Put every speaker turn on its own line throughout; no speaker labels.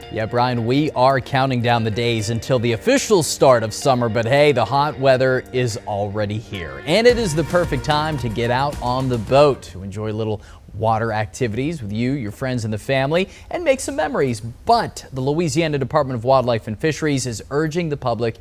Yeah, Brian, we are counting down the days until the official start of summer, but hey, the hot weather is already here. And it is the perfect time to get out on the boat to enjoy little water activities with you, your friends, and the family, and make some memories. But the Louisiana Department of Wildlife and Fisheries is urging the public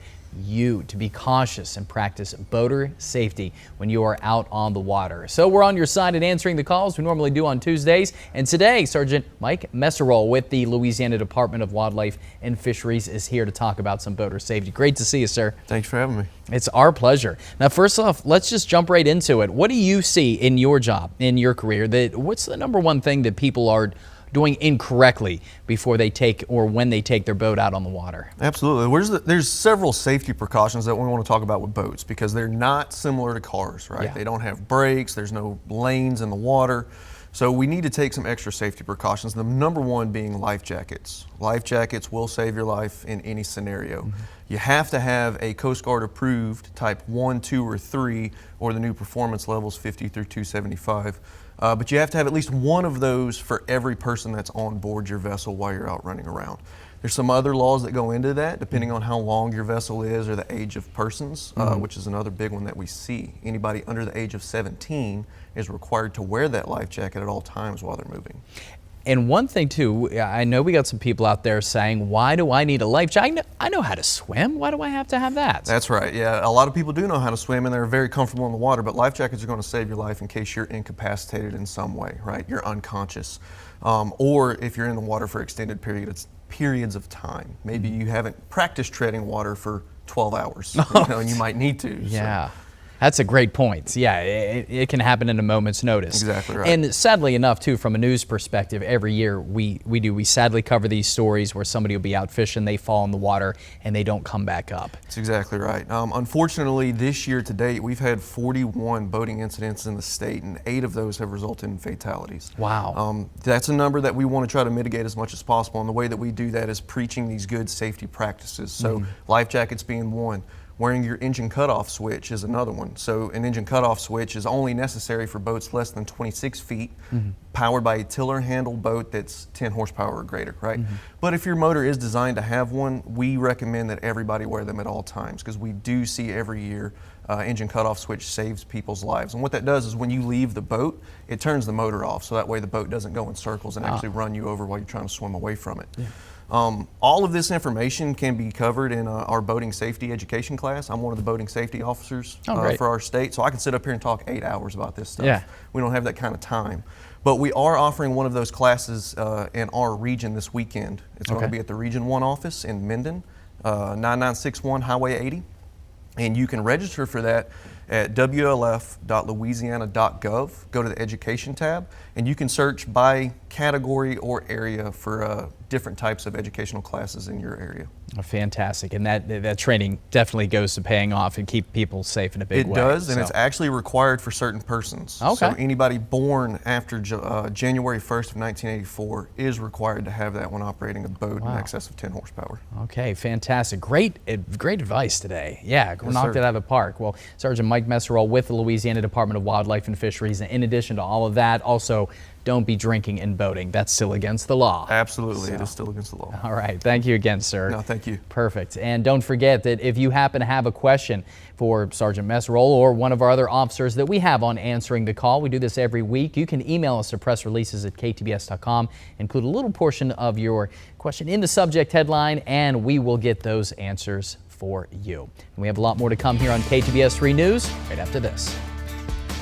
to be cautious and practice boater safety when you are out on the water. So we're on your side and answering the calls we normally do on Tuesdays. And today, Sergeant Mike Messerol with the Louisiana Department of Wildlife and Fisheries is here to talk about some boater safety. Great to see you, sir.
Thanks for having me.
It's our pleasure. Now, first off, let's just jump right into it. What do you see in your job, in your career, what's the number one thing that people are doing incorrectly before they take or when they take their boat out on the water?
Absolutely. There's several safety precautions that we want to talk about with boats because they're not similar to cars, right?
Yeah.
They don't have brakes, there's no lanes in the water. So we need to take some extra safety precautions. The number one being life jackets. Life jackets will save your life in any scenario. Mm-hmm. You have to have a Coast Guard approved type 1, 2, or 3, or the new performance levels 50 through 275. But you have to have at least one of those for every person that's on board your vessel while you're out running around. There's some other laws that go into that depending on how long your vessel is or the age of persons, which is another big one that we see. Anybody under the age of 17 is required to wear that life jacket at all times while they're moving.
And one thing too, I know we got some people out there saying, why do I need a life jacket? I know how to swim. Why do I have to have that?
That's right. Yeah, a lot of people do know how to swim and they're very comfortable in the water, but life jackets are going to save your life in case you're incapacitated in some way, right? You're unconscious. Or if you're in the water for extended periods of time. Maybe you haven't practiced treading water for 12 hours, and you might need to.
Yeah.
So.
That's a great point. Yeah, it can happen in a moment's notice.
Exactly right.
And sadly enough, too, from a news perspective, every year we sadly cover these stories where somebody will be out fishing, they fall in the water, and they don't come back up.
That's exactly right. Unfortunately, this year to date, we've had 41 boating incidents in the state, and 8 of those have resulted in fatalities.
Wow.
That's a number that we want to try to mitigate as much as possible, and the way that we do that is preaching these good safety practices. So life jackets being one. Wearing your engine cutoff switch is another one. So an engine cutoff switch is only necessary for boats less than 26 feet, powered by a tiller-handled boat that's 10 horsepower or greater, right? But if your motor is designed to have one, we recommend that everybody wear them at all times because we do see every year engine cutoff switch saves people's lives. And what that does is when you leave the boat, it turns the motor off so that way the boat doesn't go in circles and actually run you over while you're trying to swim away from it. Yeah. All of this information can be covered in our boating safety education class. I'm one of the boating safety officers for our state, so I can sit up here and talk 8 hours about this stuff.
Yeah.
We don't have that kind of time. But we are offering one of those classes in our region this weekend. It's going to be at the Region 1 office in Minden, 9961 Highway 80. And you can register for that at wlf.louisiana.gov. Go to the education tab, and you can search by category or area for different types of educational classes in your area.
Fantastic. And that training definitely goes to paying off and keep people safe in a big way.
It does, and it's actually required for certain persons.
Okay.
So anybody born after January 1st of 1984 is required to have that when operating a boat in excess of 10 horsepower.
Okay, fantastic. Great advice today. Yeah, we knocked it out of the park. Well, Sergeant Mike Messerol with the Louisiana Department of Wildlife and Fisheries. And in addition to all of that, also don't be drinking and boating. That's still against the law.
Absolutely, it is still against the law.
All right, thank you again, sir.
No, thank you.
Perfect. And don't forget that if you happen to have a question for Sergeant Messerol or one of our other officers that we have on Answering the Call, we do this every week, you can email us at pressreleases@ktbs.com, include a little portion of your question in the subject headline, and we will get those answers for you. And we have a lot more to come here on KTBS 3 News right after this.